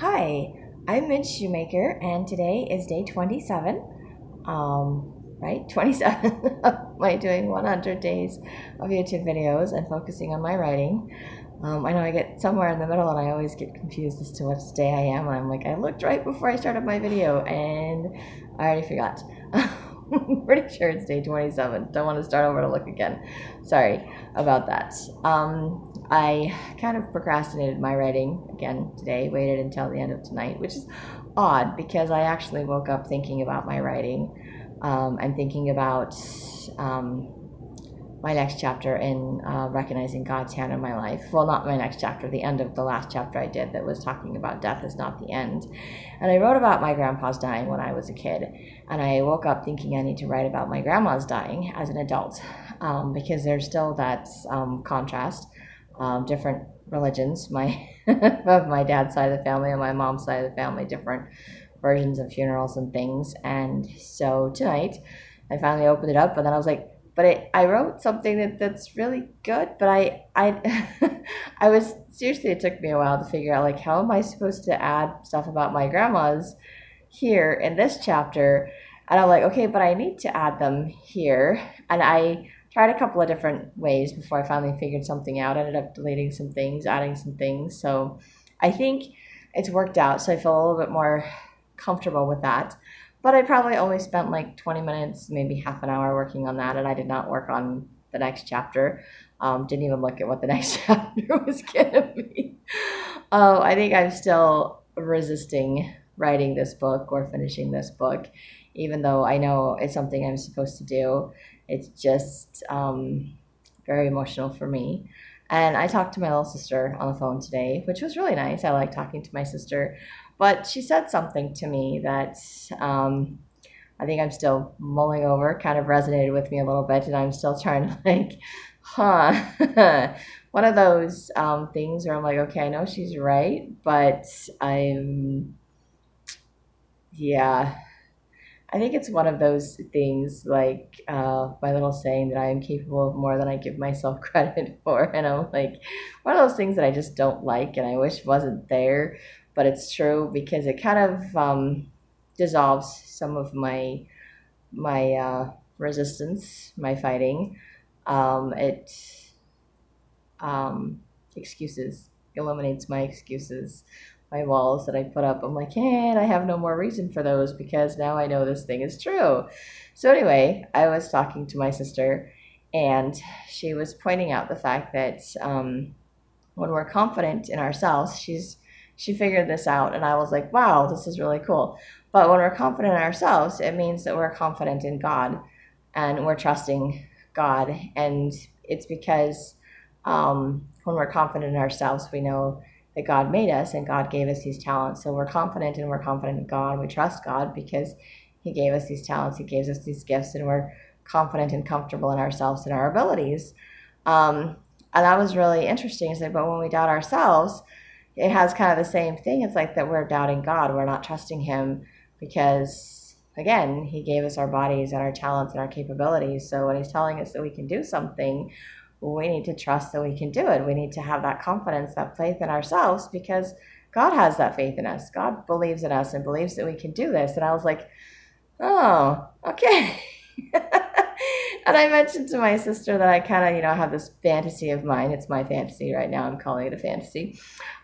Hi, I'm Midge Shoemaker, and today is day 27. Right? 27 of my doing 100 days of YouTube videos and focusing on my writing. I know I get somewhere in the middle and I always get confused as to which day I am. And I'm like, I looked right before I started my video and I already forgot. I'm pretty sure it's day 27. Don't want to start over to look again. Sorry about that. I kind of procrastinated my writing again today, waited until the end of tonight, which is odd because I actually woke up thinking about my writing and thinking about um, my next chapter in recognizing God's hand in my life. Well, not my next chapter, the end of the last chapter I did that was talking about death is not the end. And I wrote about my grandpa's dying when I was a kid. And I woke up thinking I need to write about my grandma's dying as an adult because there's still that contrast. Different religions, my of my dad's side of the family and my mom's side of the family, different versions of funerals and things. And so tonight, I finally opened it up, and then I was like, but I wrote something that's really good, but I was seriously, it took me a while to figure out like how am I supposed to add stuff about my grandma's here in this chapter, and I'm like, okay, but I need to add them here, and I tried a couple of different ways before I finally figured something out. I ended up deleting some things, adding some things, so I think it's worked out. So I feel a little bit more comfortable with that. But I probably only spent like 20 minutes, maybe half an hour working on that, and I did not work on the next chapter. Didn't even look at what the next chapter was going to be. I think I'm still resisting writing this book or finishing this book, even though I know it's something I'm supposed to do. It's just very emotional for me. And I talked to my little sister on the phone today, which was really nice. I like talking to my sister. But she said something to me that I think I'm still mulling over, kind of resonated with me a little bit. And I'm still trying to, like, one of those things where I'm like, okay, I know she's right, but yeah, I think it's one of those things like my little saying that I am capable of more than I give myself credit for. And I'm like, one of those things that I just don't like and I wish wasn't there, but it's true because it kind of dissolves some of my resistance, my fighting. It excuses, eliminates my excuses, my walls that I put up. I'm like, and I have no more reason for those because now I know this thing is true. So anyway, I was talking to my sister, and she was pointing out the fact that when we're confident in ourselves, she figured this out, and I was like, wow, this is really cool. But when we're confident in ourselves, it means that we're confident in God, and we're trusting God, and it's because when we're confident in ourselves, we know that God made us and God gave us these talents. So we're confident and we're confident in God. We trust God because He gave us these talents, He gives us these gifts, and we're confident and comfortable in ourselves and our abilities. And that was really interesting. It's like, but when we doubt ourselves, it has kind of the same thing. It's like that we're doubting God. We're not trusting Him because, again, He gave us our bodies and our talents and our capabilities. So when He's telling us that we can do something, we need to trust that we can do it. We need to have that confidence, that faith in ourselves because God has that faith in us. God believes in us and believes that we can do this. And I was like, oh, okay. And I mentioned to my sister that I kind of, have this fantasy of mine. It's my fantasy right now. I'm calling it a fantasy.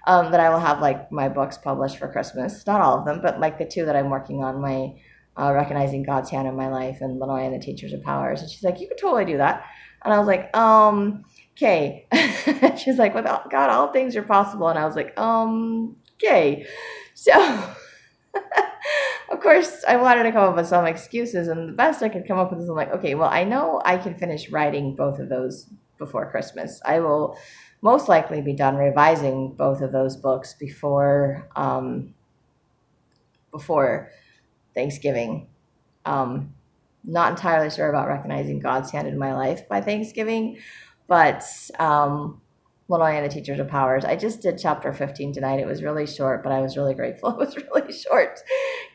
That I will have like my books published for Christmas. Not all of them, but like the two that I'm working on, my Recognizing God's Hand in My Life and Lenoy and the Teachers of Powers. And she's like, you could totally do that. And I was like, okay. She's like, with God, all things are possible. And I was like, okay. So of course, I wanted to come up with some excuses, and the best I could come up with is I'm like, okay, well, I know I can finish writing both of those before Christmas. I will most likely be done revising both of those books before Thanksgiving. Not entirely sure about Recognizing God's Hand in My Life by Thanksgiving, but Lenoy and the Teachers of Powers. I just did chapter 15 tonight. It was really short, but I was really grateful it was really short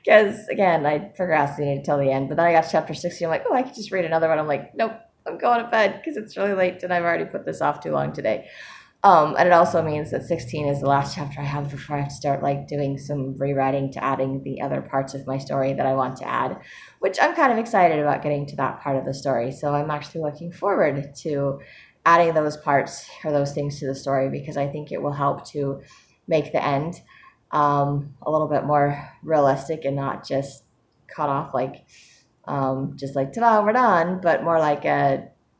because, again, I procrastinated till the end. But then I got to chapter 16. I'm like, oh, I could just read another one. I'm like, nope, I'm going to bed because it's really late and I've already put this off too long today. And it also means that 16 is the last chapter I have before I have to start like doing some rewriting to adding the other parts of my story that I want to add, which I'm kind of excited about getting to that part of the story. So I'm actually looking forward to adding those parts or those things to the story because I think it will help to make the end a little bit more realistic and not just cut off like just like ta-da, we're done, but more like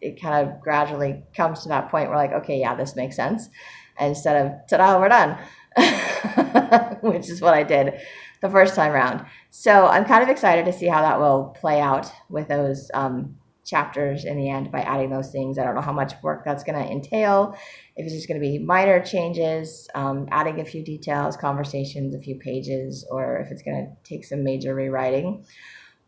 it kind of gradually comes to that point where like, okay, yeah, this makes sense. And instead of ta-da, we're done, which is what I did the first time around. So I'm kind of excited to see how that will play out with those chapters in the end by adding those things. I don't know how much work that's going to entail, if it's just going to be minor changes, adding a few details, conversations, a few pages, or if it's going to take some major rewriting.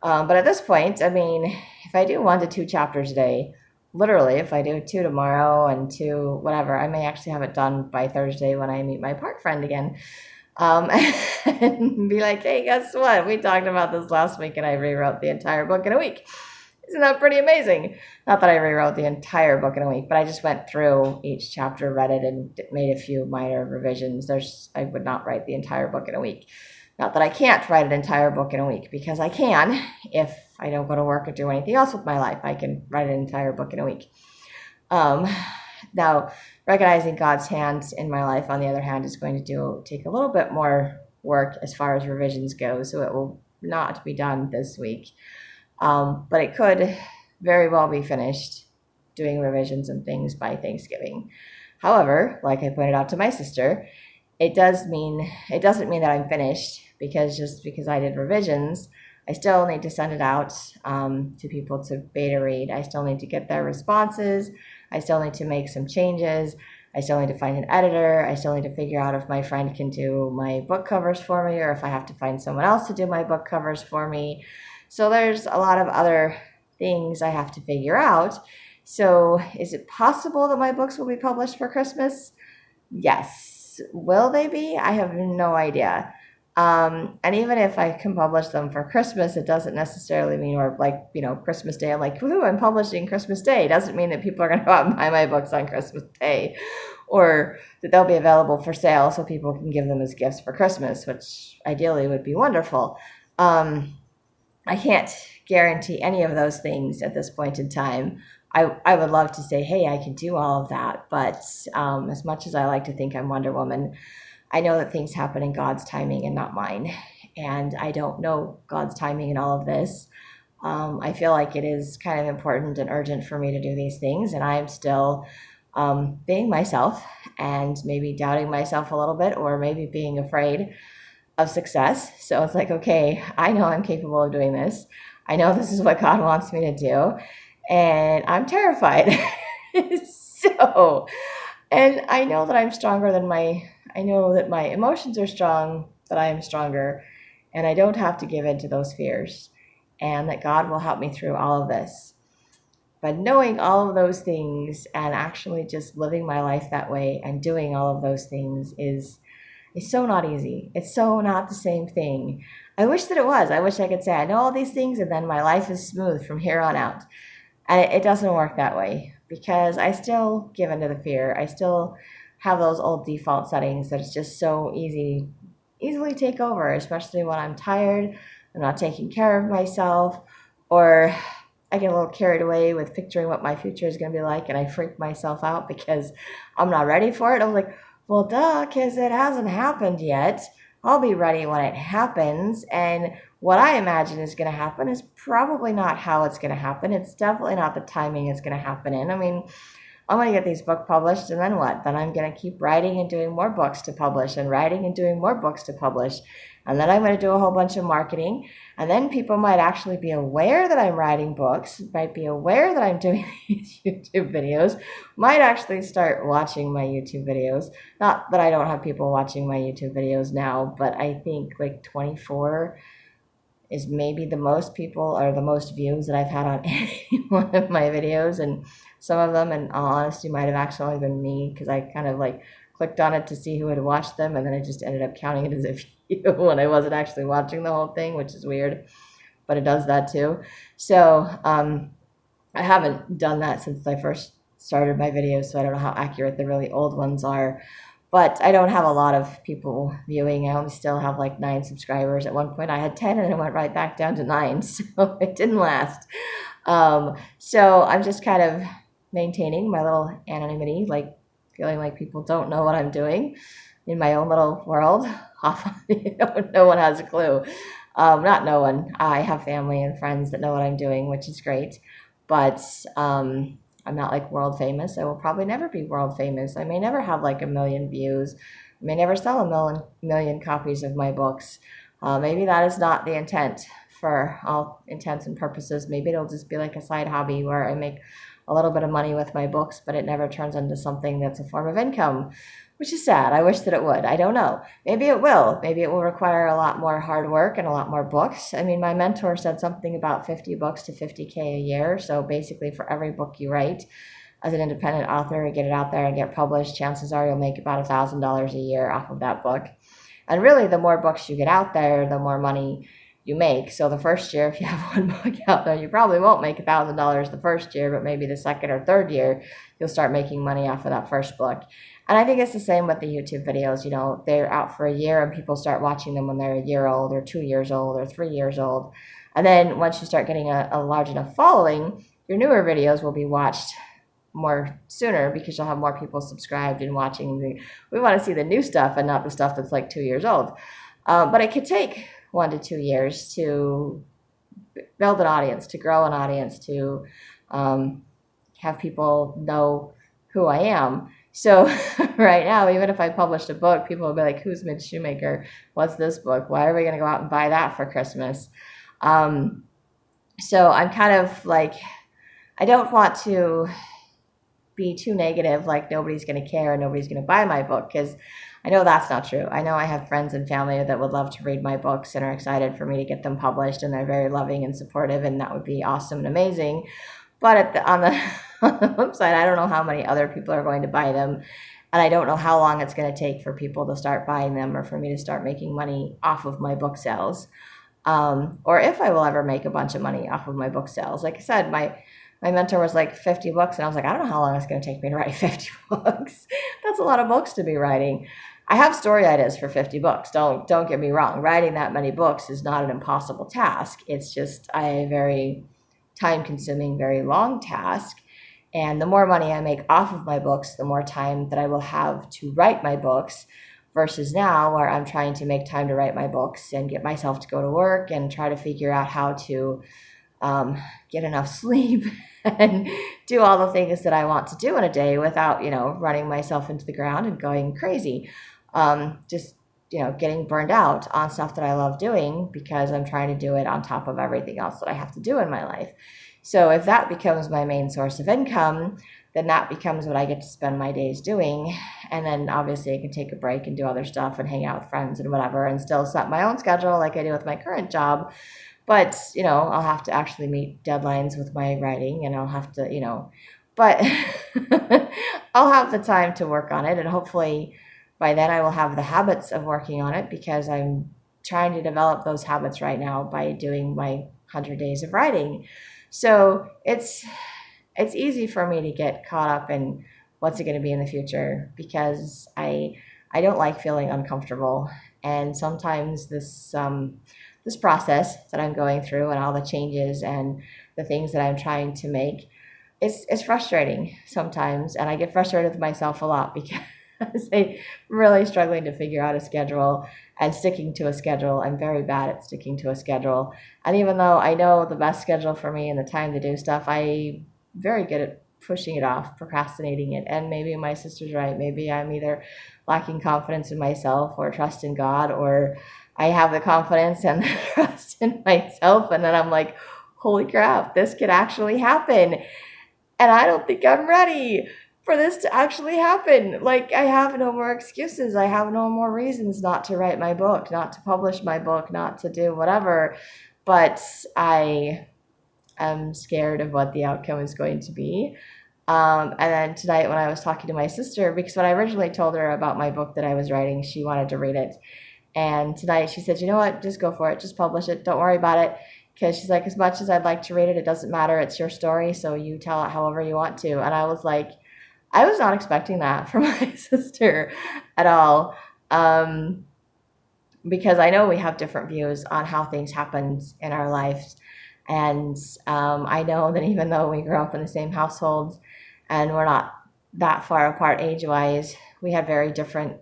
But at this point, I mean, if I do 1 to 2 chapters a day, literally, if I do 2 tomorrow and 2 whatever, I may actually have it done by Thursday when I meet my park friend again. And be like, hey, guess what? We talked about this last week and I rewrote the entire book in a week. Isn't that pretty amazing? Not that I rewrote the entire book in a week, but I just went through each chapter, read it, and made a few minor revisions. I would not write the entire book in a week. Not that I can't write an entire book in a week, because I can. If I don't go to work or do anything else with my life, I can write an entire book in a week. Now, recognizing God's hand in my life, on the other hand, is going to take a little bit more work as far as revisions go, so it will not be done this week. But it could very well be finished doing revisions and things by Thanksgiving. However, like I pointed out to my sister, it doesn't mean that I'm finished, because just because I did revisions, I still need to send it out to people to beta read. I still need to get their responses. I still need to make some changes. I still need to find an editor. I still need to figure out if my friend can do my book covers for me or if I have to find someone else to do my book covers for me. So there's a lot of other things I have to figure out. So is it possible that my books will be published for Christmas? Yes. Will they be? I have no idea. And even if I can publish them for Christmas, it doesn't necessarily mean, or like, Christmas Day, I'm like, woohoo, I'm publishing Christmas Day. It doesn't mean that people are going to go out and buy my books on Christmas Day, or that they'll be available for sale so people can give them as gifts for Christmas, which ideally would be wonderful. I can't guarantee any of those things at this point in time. I would love to say, hey, I can do all of that, but as much as I like to think I'm Wonder Woman, I know that things happen in God's timing and not mine, and I don't know God's timing in all of this. I feel like it is kind of important and urgent for me to do these things, and I am still being myself and maybe doubting myself a little bit, or maybe being afraid of success. So it's like, okay, I know I'm capable of doing this. I know this is what God wants me to do, and I'm terrified. And I know that I'm stronger than I know that my emotions are strong, that I am stronger, and I don't have to give in to those fears, and that God will help me through all of this. But knowing all of those things and actually just living my life that way and doing all of those things is so not easy. It's so not the same thing. I wish that it was. I wish I could say I know all these things and then my life is smooth from here on out. And it doesn't work that way, because I still give into the fear. I still have those old default settings that it's just so easily take over, especially when I'm tired, I'm not taking care of myself, or I get a little carried away with picturing what my future is going to be like, and I freak myself out because I'm not ready for it. I was like, well, duh, because it hasn't happened yet. I'll be ready when it happens, and what I imagine is going to happen is probably not how it's going to happen. It's definitely not the timing it's going to happen in. I mean, I'm going to get these books published, and then what? Then I'm going to keep writing and doing more books to publish, and writing and doing more books to publish. And then I'm going to do a whole bunch of marketing, and then people might actually be aware that I'm writing books, might be aware that I'm doing these YouTube videos, might actually start watching my YouTube videos. Not that I don't have people watching my YouTube videos now, but I think like 24 is maybe the most people or the most views that I've had on any one of my videos, and some of them, in all honesty, might have actually been me, because I kind of like clicked on it to see who had watched them, and then I just ended up counting it as a view when I wasn't actually watching the whole thing, which is weird, but it does that too. So I haven't done that since I first started my videos, so I don't know how accurate the really old ones are. But I don't have a lot of people viewing. I only still have like 9 subscribers. At one point I had 10 and it went right back down to 9, so it didn't last. So I'm just kind of maintaining my little anonymity, like feeling like people don't know what I'm doing in my own little world. No one has a clue. Not no one. I have family and friends that know what I'm doing, which is great. But I'm not like world famous. I will probably never be world famous. I may never have like 1 million views. I may never sell a million copies of my books. Maybe that is not the intent for all intents and purposes. Maybe it'll just be like a side hobby where I make a little bit of money with my books, but it never turns into something that's a form of income, which is sad. I wish that it would. I don't know. Maybe it will. Maybe it will require a lot more hard work and a lot more books. I mean, my mentor said something about 50 books to 50K a year. So basically for every book you write as an independent author and get it out there and get published, chances are you'll make about $1,000 a year off of that book. And really, the more books you get out there, the more money you make. So the first year, if you have 1 book out there, you probably won't make $1,000 the first year, but maybe the second or third year, you'll start making money off of that first book. And I think it's the same with the YouTube videos. You know, they're out for a year and people start watching them when they're a year old or 2 years old or 3 years old. And then once you start getting a large enough following, your newer videos will be watched more sooner because you'll have more people subscribed and watching. We want to see the new stuff and not the stuff that's like 2 years old. But it could take 1 to 2 years to build an audience, to grow an audience, to have people know who I am. So right now, even if I published a book, people will be like, who's Midge Shoemaker? What's this book? Why are we going to go out and buy that for Christmas? So I'm kind of like, I don't want to be too negative, like nobody's going to care and nobody's going to buy my book, because I know that's not true. I know I have friends and family that would love to read my books and are excited for me to get them published, and they're very loving and supportive, and that would be awesome and amazing. But on the flip side, I don't know how many other people are going to buy them, and I don't know how long it's going to take for people to start buying them or for me to start making money off of my book sales, or if I will ever make a bunch of money off of my book sales. Like I said, my mentor was like 50 books, and I was like, I don't know how long it's going to take me to write 50 books. That's a lot of books to be writing. I have story ideas for 50 books. Don't get me wrong. Writing that many books is not an impossible task. It's just a very time-consuming, very long task. And the more money I make off of my books, the more time that I will have to write my books, versus now where I'm trying to make time to write my books and get myself to go to work and try to figure out how to get enough sleep and do all the things that I want to do in a day without, running myself into the ground and going crazy. Just, getting burned out on stuff that I love doing because I'm trying to do it on top of everything else that I have to do in my life. So if that becomes my main source of income, then that becomes what I get to spend my days doing. And then obviously I can take a break and do other stuff and hang out with friends and whatever and still set my own schedule like I do with my current job. But, I'll have to actually meet deadlines with my writing, and I'll have to, but I'll have the time to work on it. And hopefully by then I will have the habits of working on it, because I'm trying to develop those habits right now by doing my 100 days of writing. So it's easy for me to get caught up in what's it going to be in the future, because I don't like feeling uncomfortable. And sometimes this process that I'm going through and all the changes and the things that I'm trying to make, it's frustrating sometimes. And I get frustrated with myself a lot because I'm really struggling to figure out a schedule and sticking to a schedule. I'm very bad at sticking to a schedule. And even though I know the best schedule for me and the time to do stuff, I'm very good at pushing it off, procrastinating it. And maybe my sister's right. Maybe I'm either lacking confidence in myself or trust in God, or I have the confidence and the trust in myself, and then I'm like, holy crap, this could actually happen. And I don't think I'm ready for this to actually happen. Like, I have no more excuses. I have no more reasons not to write my book, not to publish my book, not to do whatever. But I am scared of what the outcome is going to be. And then tonight when I was talking to my sister, because when I originally told her about my book that I was writing, she wanted to read it. And tonight she said, you know what, just go for it. Just publish it. Don't worry about it. because she's like, as much as I'd like to read it, it doesn't matter. It's your story, so you tell it however you want to. And I was like, I was not expecting that from my sister at all. Because I know we have different views on how things happened in our lives. And I know that even though we grew up in the same household and we're not that far apart age-wise, we had very different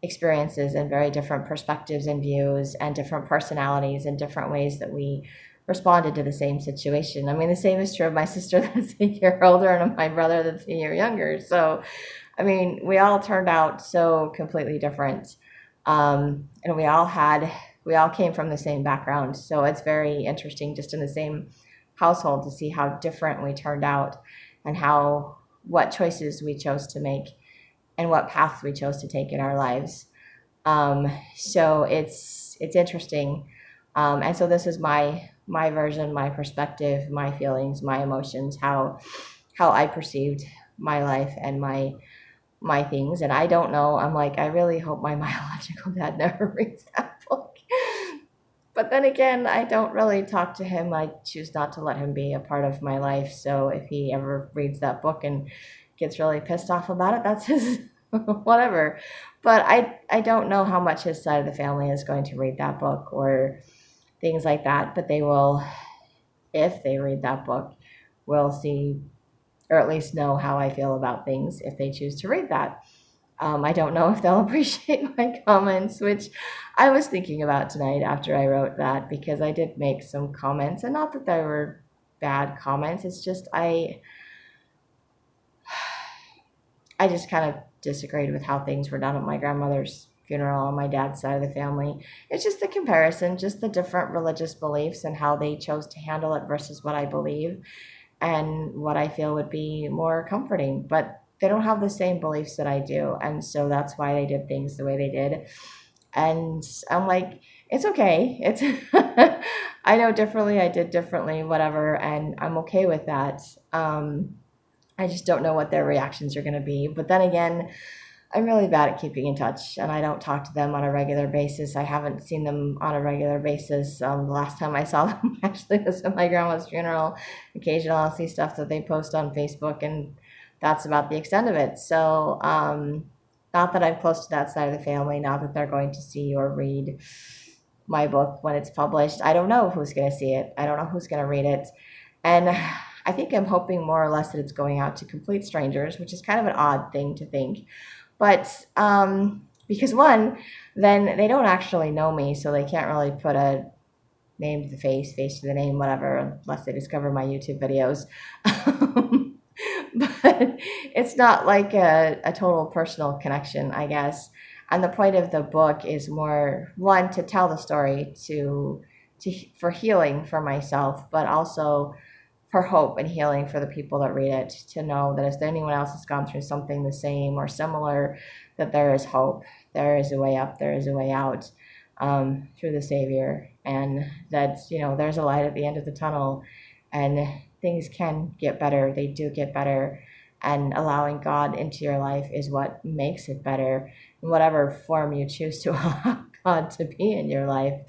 experiences and very different perspectives and views and different personalities and different ways that we responded to the same situation. I mean, the same is true of my sister that's a year older and of my brother that's a year younger. So, I mean, we all turned out so completely different. And we all came from the same background. So it's very interesting just in the same household to see how different we turned out and what choices we chose to make and what paths we chose to take in our lives. So it's interesting. And so this is my version, my perspective, my feelings, my emotions, how I perceived my life and my things. And I don't know, I'm like, I really hope my biological dad never reads that book. But then again, I don't really talk to him. I choose not to let him be a part of my life. So if he ever reads that book and gets really pissed off about it, that's his whatever. But I don't know how much his side of the family is going to read that book or things like that. But they will, if they read that book, will see or at least know how I feel about things if they choose to read that. I don't know if they'll appreciate my comments, which I was thinking about tonight after I wrote that, because I did make some comments, and not that they were bad comments. It's just I just kind of disagreed with how things were done at my grandmother's funeral on my dad's side of the family. It's just the comparison, just the different religious beliefs and how they chose to handle it versus what I believe and what I feel would be more comforting. But they don't have the same beliefs that I do. And so that's why they did things the way they did. And I'm like, it's okay. It's I know differently, I did differently, whatever, and I'm okay with that. I just don't know what their reactions are going to be. But then again, I'm really bad at keeping in touch, and I don't talk to them on a regular basis. I haven't seen them on a regular basis. The last time I saw them actually was at my grandma's funeral. Occasionally I'll see stuff that they post on Facebook, and that's about the extent of it. So, not that I'm close to that side of the family, not that they're going to see or read my book when it's published. I don't know who's going to see it. I don't know who's going to read it. And I think I'm hoping more or less that it's going out to complete strangers, which is kind of an odd thing to think. But because one, then they don't actually know me, so they can't really put a name to the face to the name, whatever, unless they discover my YouTube videos. But it's not like a total personal connection, I guess. And the point of the book is more, one, to tell the story, for healing for myself, but also for hope and healing for the people that read it, to know that if anyone else has gone through something the same or similar, that there is hope, there is a way up, there is a way out, through the Savior, and that, there's a light at the end of the tunnel, and things can get better. They do get better, and allowing God into your life is what makes it better, in whatever form you choose to allow God to be in your life.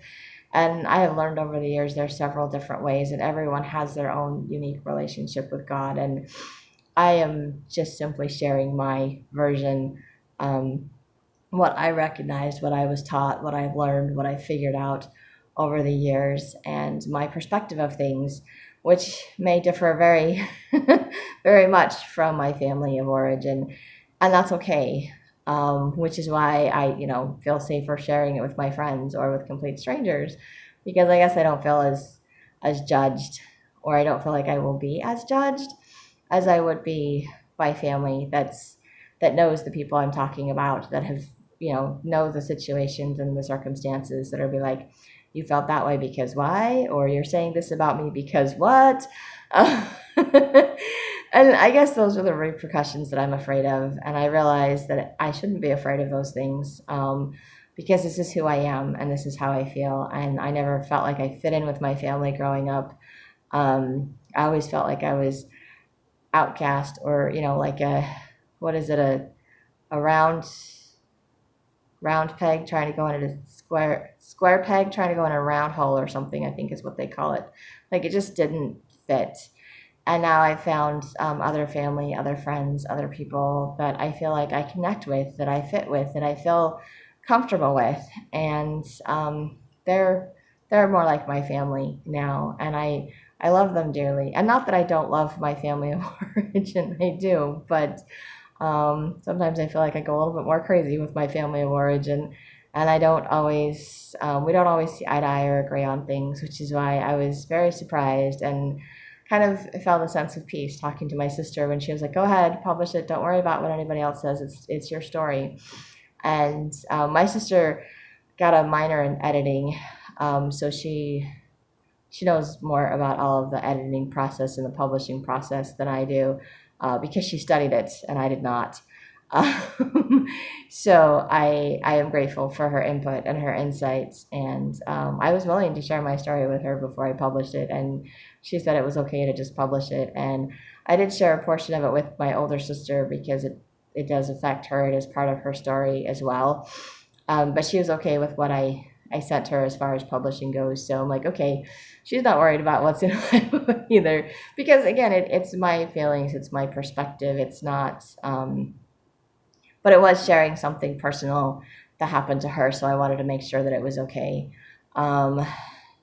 And I have learned over the years there's several different ways, and everyone has their own unique relationship with God. And I am just simply sharing my version, what I recognized, what I was taught, what I've learned, what I figured out over the years, and my perspective of things, which may differ very, very much from my family of origin. And that's okay. Which is why I, feel safer sharing it with my friends or with complete strangers, because I guess I don't feel as judged, or I don't feel like I will be as judged as I would be by family that knows the people I'm talking about, that have, know the situations and the circumstances, that are be like, you felt that way because why? Or you're saying this about me because what? And I guess those are the repercussions that I'm afraid of. And I realize that I shouldn't be afraid of those things, because this is who I am and this is how I feel. And I never felt like I fit in with my family growing up. I always felt like I was outcast, or, like a round round peg trying to go in a square peg trying to go in a round hole or something, I think is what they call it. Like it just didn't fit. And now I've found other family, other friends, other people that I feel like I connect with, that I fit with, that I feel comfortable with, and they're they're more like my family now, and I love them dearly. And not that I don't love my family of origin, I do, but sometimes I feel like I go a little bit more crazy with my family of origin, and I don't always, we don't always see eye to eye or agree on things, which is why I was very surprised and kind of felt a sense of peace talking to my sister when she was like, "Go ahead, publish it. Don't worry about what anybody else says. It's your story." And my sister got a minor in editing, so she knows more about all of the editing process and the publishing process than I do, because she studied it and I did not. Um, so I am grateful for her input and her insights, and I was willing to share my story with her before I published it, and she said it was okay to just publish it. And I did share a portion of it with my older sister because it does affect her. It is part of her story as well. But she was okay with what I sent her as far as publishing goes. So I'm like, okay, she's not worried about what's in my book either. Because again, it's my feelings, it's my perspective. It's not, but it was sharing something personal that happened to her. So I wanted to make sure that it was okay. Um,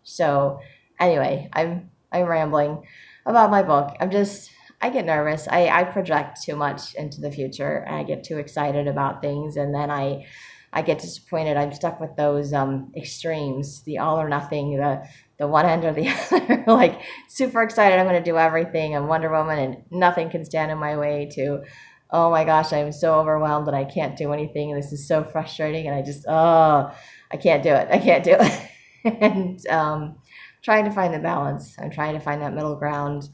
so anyway, I'm rambling about my book. I get nervous. I project too much into the future, and I get too excited about things, and then I get disappointed. I'm stuck with those extremes, the all or nothing, the one end or the other. Like super excited, I'm going to do everything. I'm Wonder Woman, and nothing can stand in my way. To, oh my gosh, I'm so overwhelmed that I can't do anything. This is so frustrating, and I can't do it. I can't do it. And trying to find the balance. I'm trying to find that middle ground.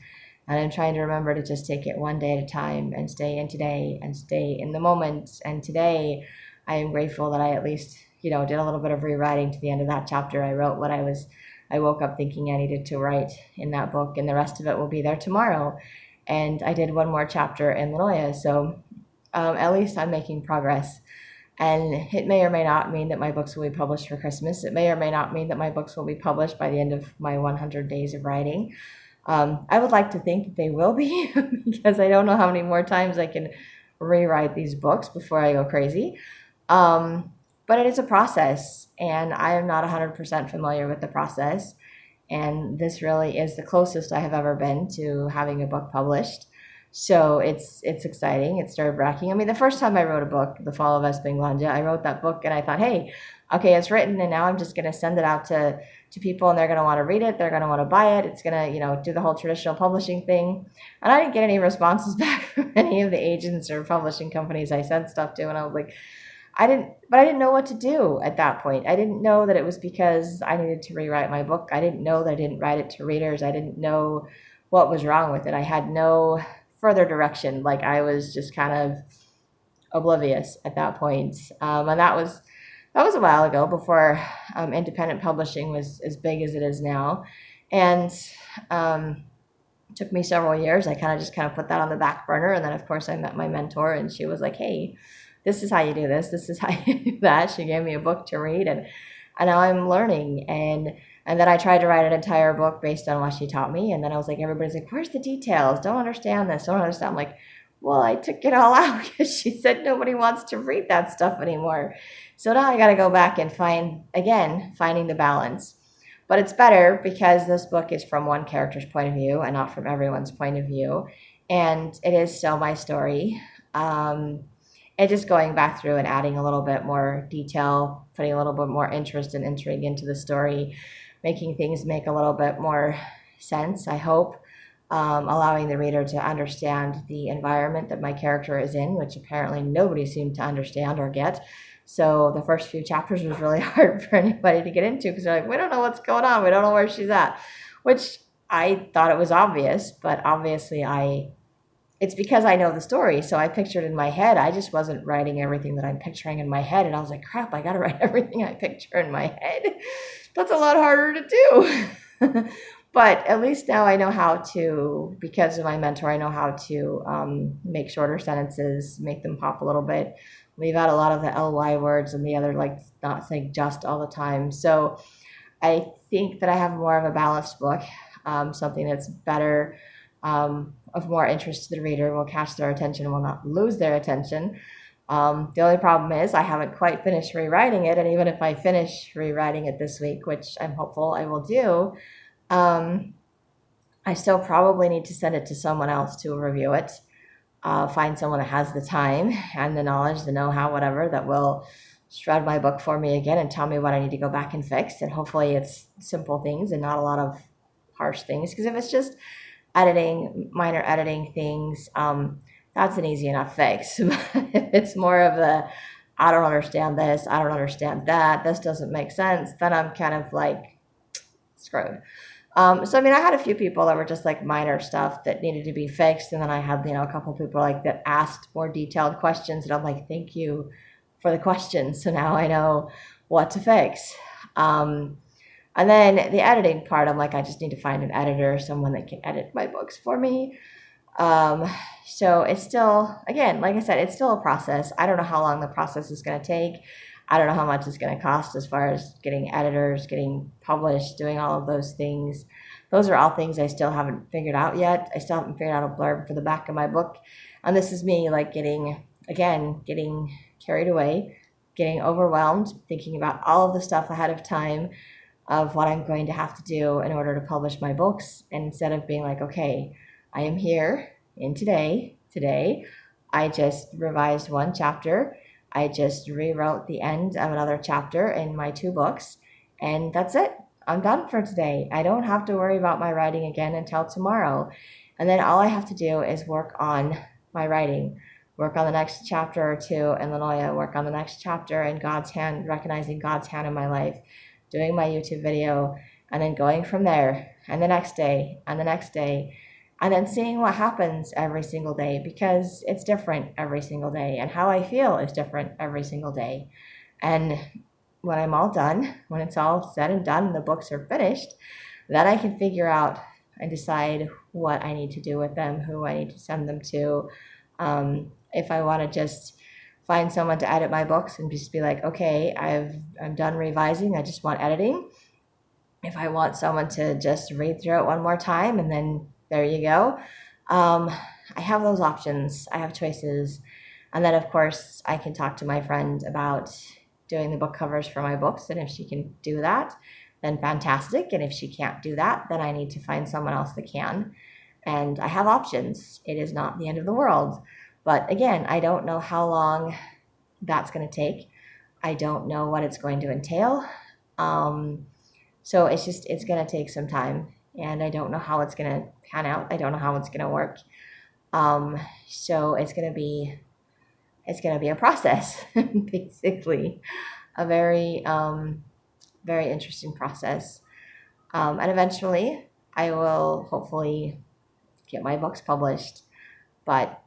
And I'm trying to remember to just take it one day at a time and stay in today and stay in the moment. And today, I am grateful that I at least, did a little bit of rewriting to the end of that chapter. I wrote what I woke up thinking I needed to write in that book, and the rest of it will be there tomorrow. And I did one more chapter in Lanoya, so at least I'm making progress. And it may or may not mean that my books will be published for Christmas. It may or may not mean that my books will be published by the end of my 100 days of writing. I would like to think that they will be because I don't know how many more times I can rewrite these books before I go crazy. But it is a process, and I am not 100% familiar with the process. And this really is the closest I have ever been to having a book published. So it's exciting. It's nerve-wracking. I mean, the first time I wrote a book, The Fall of Espanglanja, I wrote that book and I thought, hey, okay, it's written, and now I'm just going to send it out to people, and they're going to want to read it. They're going to want to buy it. It's going to, do the whole traditional publishing thing. And I didn't get any responses back from any of the agents or publishing companies I sent stuff to. And I was like, I didn't know what to do at that point. I didn't know that it was because I needed to rewrite my book. I didn't know that I didn't write it to readers. I didn't know what was wrong with it. I had no further direction. Like I was just kind of oblivious at that point. And that was a while ago, before independent publishing was as big as it is now. And it took me several years. I kind of put that on the back burner. And then, of course, I met my mentor, and she was like, hey, this is how you do this. This is how you do that. She gave me a book to read, and now I'm learning. And then I tried to write an entire book based on what she taught me. And then I was like, everybody's like, where's the details? Don't understand this. Don't understand. I'm like, well, I took it all out because she said nobody wants to read that stuff anymore. So now I got to go back and finding the balance. But it's better because this book is from one character's point of view and not from everyone's point of view. And it is still my story. And just going back through and adding a little bit more detail, putting a little bit more interest and intrigue into the story, making things make a little bit more sense, I hope. Allowing the reader to understand the environment that my character is in, which apparently nobody seemed to understand or get. So the first few chapters was really hard for anybody to get into because they're like, we don't know what's going on. We don't know where she's at, which I thought it was obvious, but obviously it's because I know the story. So I pictured in my head. I just wasn't writing everything that I'm picturing in my head. And I was like, crap, I got to write everything I picture in my head. That's a lot harder to do. But at least now I know how to, because of my mentor, I know how to make shorter sentences, make them pop a little bit, leave out a lot of the ly words and the other, like, not saying just all the time. So I think that I have more of a balanced book, something that's better, of more interest to the reader, will catch their attention, will not lose their attention. The only problem is I haven't quite finished rewriting it, and even if I finish rewriting it this week, which I'm hopeful I will do, I still probably need to send it to someone else to review it. Find someone that has the time and the knowledge, the know-how, whatever, that will shred my book for me again and tell me what I need to go back and fix. And hopefully it's simple things and not a lot of harsh things. Because if it's just editing, minor editing things, that's an easy enough fix. But if it's more of the, I don't understand this, I don't understand that, this doesn't make sense, then I'm kind of like screwed. So I mean, I had a few people that were just like minor stuff that needed to be fixed, and then I had, a couple people like that asked more detailed questions, and I'm like, thank you for the questions. So now I know what to fix. And then the editing part, I'm like, I just need to find an editor, someone that can edit my books for me. So it's still, again, like I said, it's still a process. I don't know how long the process is going to take. I don't know how much it's going to cost as far as getting editors, getting published, doing all of those things. Those are all things I still haven't figured out yet. I still haven't figured out a blurb for the back of my book. And this is me like getting carried away, getting overwhelmed, thinking about all of the stuff ahead of time of what I'm going to have to do in order to publish my books. And instead of being like, okay, I am here in today, I just revised one chapter. I just rewrote the end of another chapter in my 2 books, and that's it. I'm done for today. I don't have to worry about my writing again until tomorrow. And then all I have to do is work on my writing, work on the next chapter or 2 in Lanoia, work on the next chapter in God's hand, recognizing God's hand in my life, doing my YouTube video, and then going from there, and the next day, and the next day, and then seeing what happens every single day, because it's different every single day, and how I feel is different every single day. And when I'm all done, when it's all said and done, and the books are finished, then I can figure out and decide what I need to do with them, who I need to send them to. If I want to just find someone to edit my books and just be like, okay, I'm done revising, I just want editing. If I want someone to just read through it one more time, and then there you go. I have those options. I have choices. And then, of course, I can talk to my friend about doing the book covers for my books. And if she can do that, then fantastic. And if she can't do that, then I need to find someone else that can. And I have options. It is not the end of the world. But again, I don't know how long that's going to take. I don't know what it's going to entail. So it's going to take some time. And I don't know how it's going to pan out. I don't know how it's going to work. So it's going to be a process, basically, a very, very interesting process. And eventually I will hopefully get my books published. But,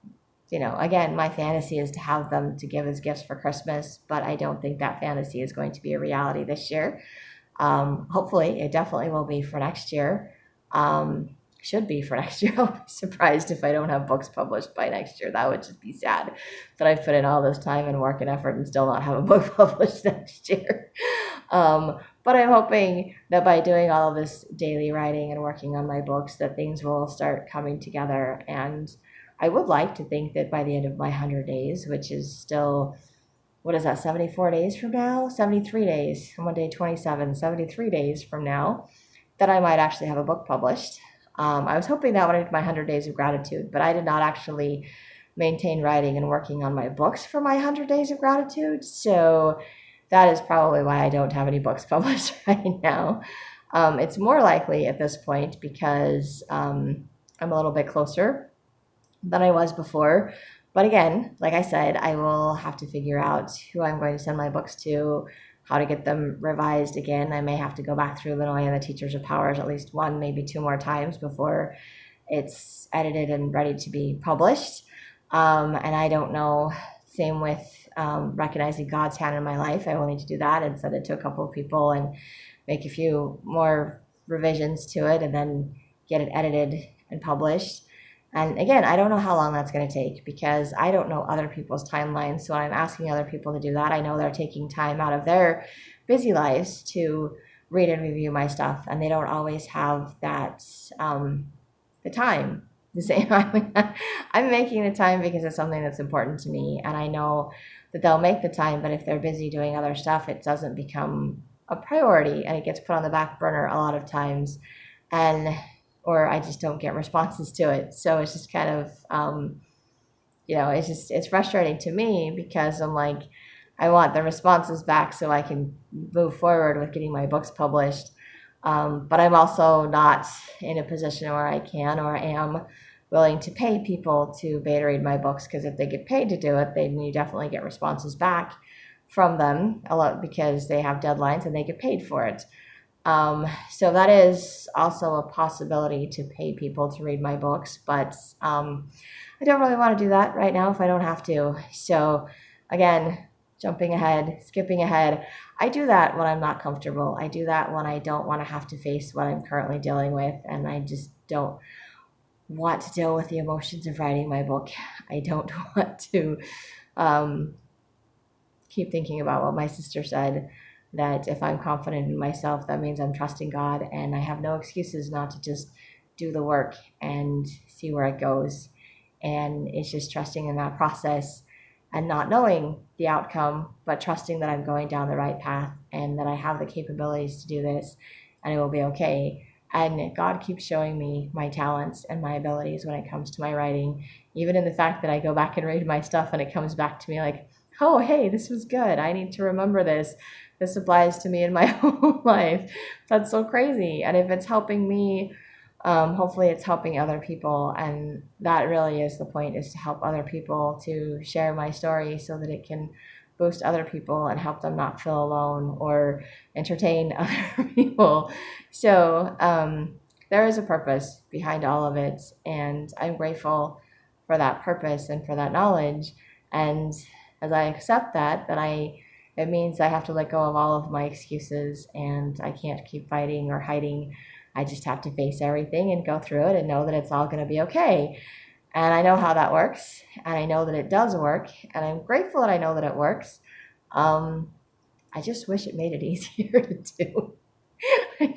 again, my fantasy is to have them to give as gifts for Christmas, but I don't think that fantasy is going to be a reality this year. Hopefully it definitely will be for next year. Should be for next year. I'll be surprised if I don't have books published by next year. That would just be sad that I've put in all this time and work and effort and still not have a book published next year. But I'm hoping that by doing all of this daily writing and working on my books, that things will start coming together. And I would like to think that by the end of my 100 days, which is still, what is that, 74 days from now? 73 days. I'm on day 27, 73 days from now, that I might actually have a book published. I was hoping that when I did my 100 days of gratitude, but I did not actually maintain writing and working on my books for my 100 days of gratitude. So that is probably why I don't have any books published right now. It's more likely at this point because I'm a little bit closer than I was before. But again, like I said, I will have to figure out who I'm going to send my books to, how to get them revised again. I may have to go back through Lanoia and the Teachers of Powers at least 1, maybe 2 more times before it's edited and ready to be published. And I don't know, same with recognizing God's hand in my life. I will need to do that and send it to a couple of people and make a few more revisions to it and then get it edited and published. And again, I don't know how long that's going to take because I don't know other people's timelines. So when I'm asking other people to do that, I know they're taking time out of their busy lives to read and review my stuff, and they don't always have that the time. The same, I'm making the time because it's something that's important to me, and I know that they'll make the time. But if they're busy doing other stuff, it doesn't become a priority, and it gets put on the back burner a lot of times. And or I just don't get responses to it. So it's just kind of, it's frustrating to me because I'm like, I want the responses back so I can move forward with getting my books published. But I'm also not in a position where I can or am willing to pay people to beta read my books, because if they get paid to do it, then you definitely get responses back from them a lot because they have deadlines and they get paid for it. So that is also a possibility, to pay people to read my books, but I don't really want to do that right now if I don't have to. So again, skipping ahead, I do that when I'm not comfortable. I do that when I don't want to have to face what I'm currently dealing with, and I just don't want to deal with the emotions of writing my book. I don't want to um, keep thinking about what my sister said, that if I'm confident in myself, that means I'm trusting God, and I have no excuses not to just do the work and see where it goes. And it's just trusting in that process and not knowing the outcome, but trusting that I'm going down the right path and that I have the capabilities to do this and it will be okay. And God keeps showing me my talents and my abilities when it comes to my writing, even in the fact that I go back and read my stuff and it comes back to me like, oh, hey, this was good. I need to remember this. This applies to me in my own life. That's so crazy. And if it's helping me, hopefully it's helping other people. And that really is the point, is to help other people, to share my story so that it can boost other people and help them not feel alone or entertain other people. So there is a purpose behind all of it. And I'm grateful for that purpose and for that knowledge. And as I accept that, it means I have to let go of all of my excuses, and I can't keep fighting or hiding. I just have to face everything and go through it and know that it's all going to be okay. And I know how that works, and I know that it does work, and I'm grateful that I know that it works. I just wish it made it easier to do. I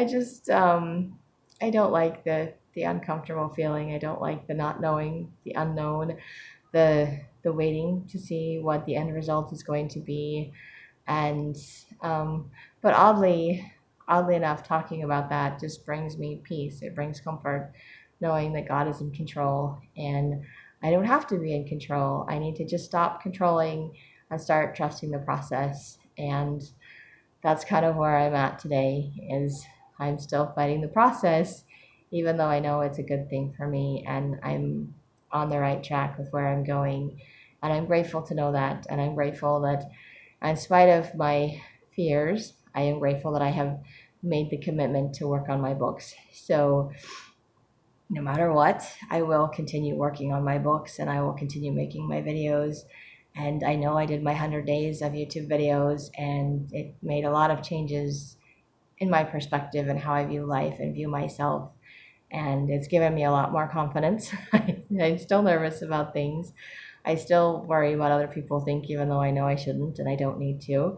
just, I don't like the uncomfortable feeling. I don't like the not knowing, the unknown, the waiting to see what the end result is going to be. And but oddly enough, talking about that just brings me peace. It brings comfort, knowing that God is in control and I don't have to be in control. I need to just stop controlling and start trusting the process. And that's kind of where I'm at today, is I'm still fighting the process, even though I know it's a good thing for me and I'm on the right track with where I'm going. And I'm grateful to know that. And I'm grateful that, in spite of my fears, I am grateful that I have made the commitment to work on my books. So no matter what, I will continue working on my books and I will continue making my videos. And I know I did my 100 days of YouTube videos, and it made a lot of changes in my perspective and how I view life and view myself. And it's given me a lot more confidence. I'm still nervous about things. I still worry what other people think, even though I know I shouldn't and I don't need to.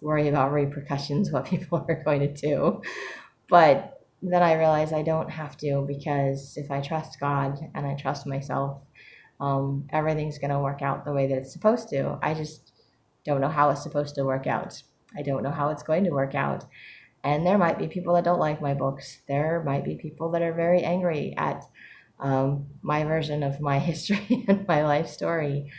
Worry about repercussions, what people are going to do. But then I realize I don't have to, because if I trust God and I trust myself, everything's going to work out the way that it's supposed to. I just don't know how it's supposed to work out. I don't know how it's going to work out. And there might be people that don't like my books. There might be people that are very angry at my version of my history and my life story.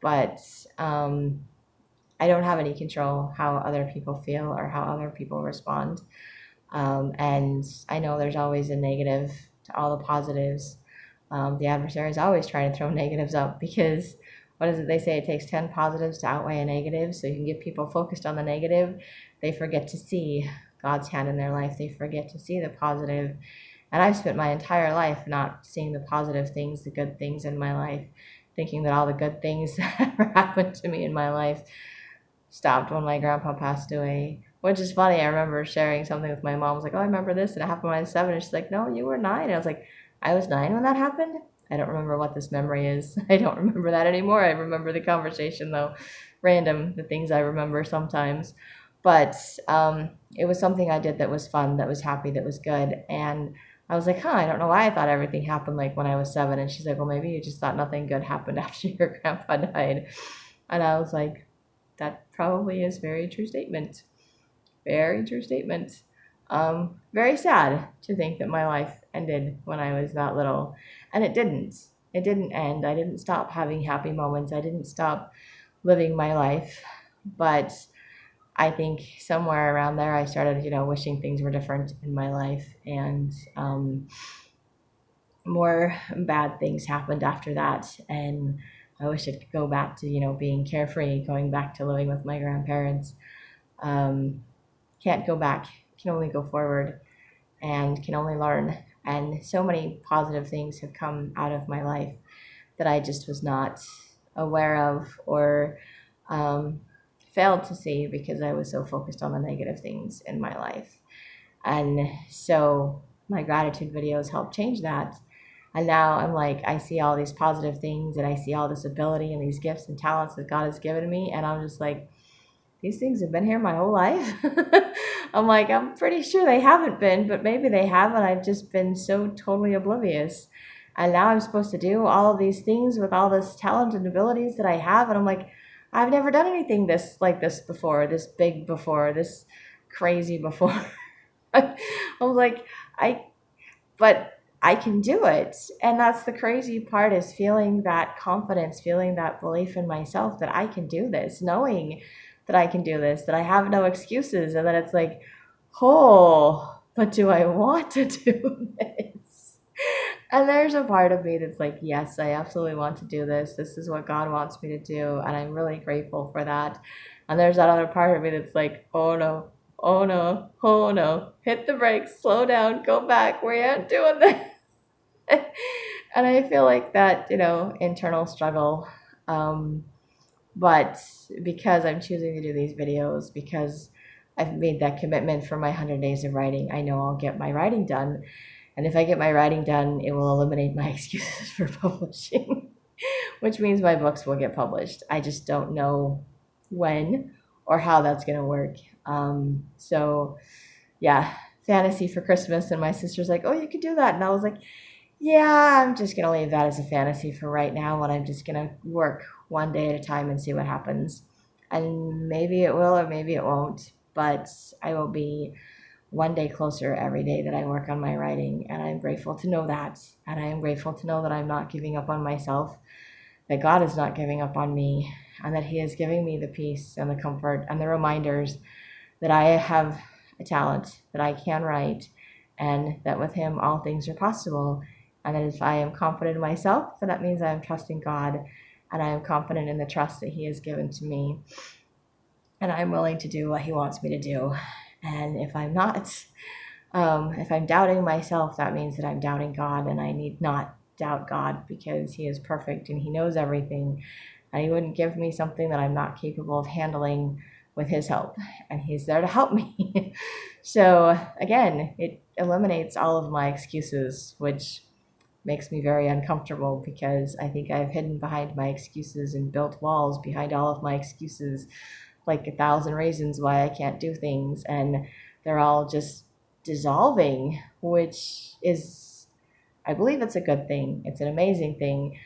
But I don't have any control how other people feel or how other people respond. And I know there's always a negative to all the positives. The adversary is always trying to throw negatives up, because what is it they say? It takes 10 positives to outweigh a negative. So you can get people focused on the negative. They forget to see God's hand in their life. They forget to see the positive. And I've spent my entire life not seeing the positive things, the good things in my life, thinking that all the good things that ever happened to me in my life stopped when my grandpa passed away. Which is funny. I remember sharing something with my mom. I was like, oh, I remember this, and it happened when I was 7. And she's like, no, you were 9. And I was like, I was 9 when that happened. I don't remember what this memory is. I don't remember that anymore. I remember the conversation though. Random, the things I remember sometimes. But it was something I did that was fun, that was happy, that was good. And I was like, I don't know why I thought everything happened like when I was 7. And she's like, well, maybe you just thought nothing good happened after your grandpa died. And I was like, that probably is very true statement. Very true statement. Very sad to think that my life ended when I was that little. And it didn't. It didn't end. I didn't stop having happy moments. I didn't stop living my life. But I think somewhere around there, I started, wishing things were different in my life. And more bad things happened after that. And I wish I could go back to, being carefree, going back to living with my grandparents. Can't go back, can only go forward, and can only learn. And so many positive things have come out of my life that I just was not aware of or failed to see because I was so focused on the negative things in my life. And so my gratitude videos helped change that. And now I'm like, I see all these positive things and I see all this ability and these gifts and talents that God has given me. And I'm just like, these things have been here my whole life. I'm like, I'm pretty sure they haven't been, but maybe they have, and I've just been so totally oblivious. And now I'm supposed to do all of these things with all this talent and abilities that I have, and I'm like, I've never done anything like this before, this big before, this crazy before. I was like, but I can do it. And that's the crazy part, is feeling that confidence, feeling that belief in myself that I can do this, knowing that I can do this, that I have no excuses, and that it's like, but do I want to do this? And there's a part of me that's like, yes, I absolutely want to do this. This is what God wants me to do, and I'm really grateful for that. And there's that other part of me that's like, oh no, oh no, oh no, hit the brakes, slow down, go back, we aren't doing this. And I feel like that, internal struggle. But because I'm choosing to do these videos, because I've made that commitment for my 100 days of writing, I know I'll get my writing done. And if I get my writing done, it will eliminate my excuses for publishing, which means my books will get published. I just don't know when or how that's going to work. So yeah, fantasy for Christmas. And my sister's like, oh, you could do that. And I was like, yeah, I'm just going to leave that as a fantasy for right now, and I'm just going to work one day at a time and see what happens. And maybe it will or maybe it won't, but I will be one day closer every day that I work on my writing, and I'm grateful to know that. And I am grateful to know that I'm not giving up on myself, that God is not giving up on me, and that He is giving me the peace and the comfort and the reminders that I have a talent, that I can write, and that with Him all things are possible. And that if I am confident in myself, then that means I am trusting God, and I am confident in the trust that He has given to me. And I'm willing to do what He wants me to do. And if I'm not, if I'm doubting myself, that means that I'm doubting God, and I need not doubt God, because He is perfect and He knows everything. And He wouldn't give me something that I'm not capable of handling with His help. And He's there to help me. So again, it eliminates all of my excuses, which makes me very uncomfortable, because I think I've hidden behind my excuses and built walls behind all of my excuses, like 1,000 reasons why I can't do things, and they're all just dissolving, which is, I believe it's a good thing. It's an amazing thing.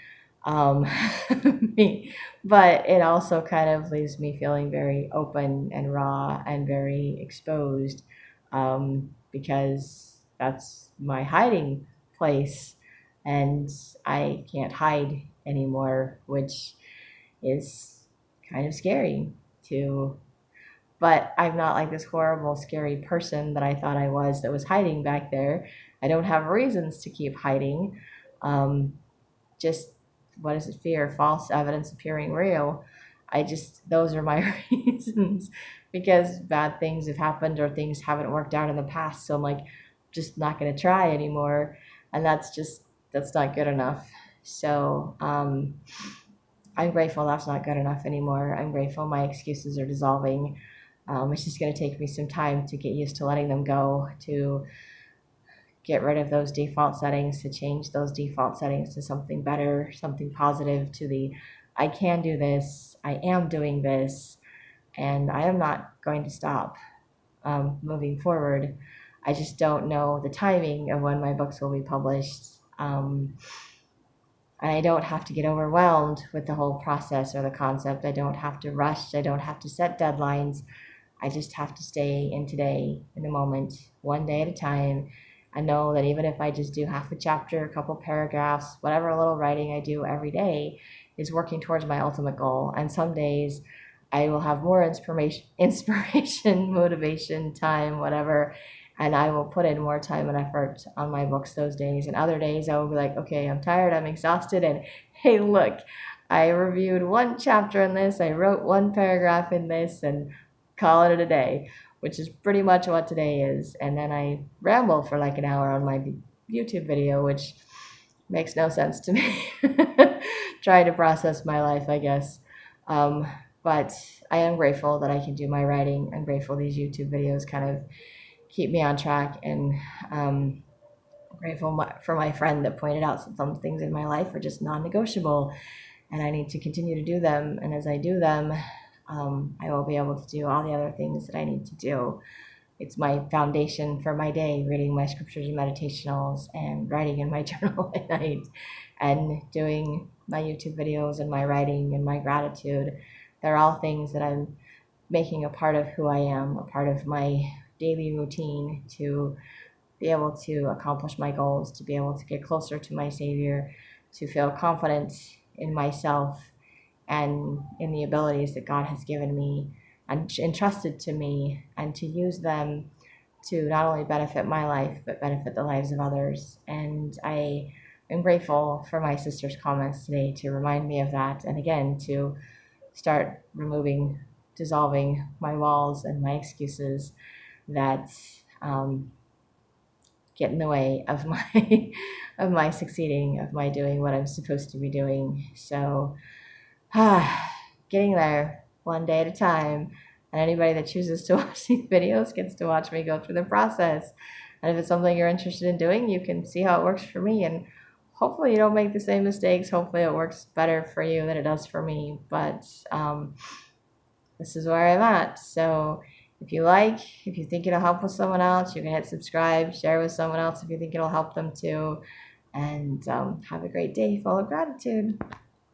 But it also kind of leaves me feeling very open and raw and very exposed, because that's my hiding place, and I can't hide anymore, which is kind of scary too. But I'm not like this horrible, scary person that I thought I was, that was hiding back there. I don't have reasons to keep hiding. Just, what is it? Fear, false evidence appearing real. Those are my reasons, because bad things have happened or things haven't worked out in the past. So I'm like, just not going to try anymore. And that's not good enough. So I'm grateful that's not good enough anymore. I'm grateful my excuses are dissolving. It's just going to take me some time to get used to letting them go, to get rid of those default settings, to change those default settings to something better, something positive, to the I can do this, I am doing this, and I am not going to stop moving forward. I just don't know the timing of when my books will be published. And I don't have to get overwhelmed with the whole process or the concept. I don't have to rush. I don't have to set deadlines. I just have to stay in today, in the moment, one day at a time. I know that even if I just do half a chapter, a couple paragraphs, whatever little writing I do every day is working towards my ultimate goal. And some days I will have more inspiration, motivation, time, whatever, and I will put in more time and effort on my books those days. And other days I will be like, okay, I'm tired, I'm exhausted, and hey, look, I reviewed one chapter in this, I wrote one paragraph in this, and call it a day, which is pretty much what today is. And then I ramble for like an hour on my YouTube video, which makes no sense to me. Trying to process my life, I guess. But I am grateful that I can do my writing. I'm grateful these YouTube videos kind of keep me on track, and grateful for my friend that pointed out some things in my life are just non-negotiable, and I need to continue to do them. And as I do them, I will be able to do all the other things that I need to do. It's my foundation for my day, reading my scriptures and meditationals and writing in my journal at night and doing my YouTube videos and my writing and my gratitude. They're all things that I'm making a part of who I am, a part of my daily routine to be able to accomplish my goals, to be able to get closer to my Savior, to feel confident in myself and in the abilities that God has given me and entrusted to me, and to use them to not only benefit my life, but benefit the lives of others. And I am grateful for my sister's comments today to remind me of that, and again, to start dissolving my walls and my excuses that get in the way of my of my succeeding, of my doing what I'm supposed to be doing. So getting there one day at a time. And anybody that chooses to watch these videos gets to watch me go through the process. And if it's something you're interested in doing, you can see how it works for me. And hopefully you don't make the same mistakes. Hopefully it works better for you than it does for me. But this is where I'm at. So if you think it'll help with someone else, you can hit subscribe, share with someone else if you think it'll help them too. And have a great day full of gratitude.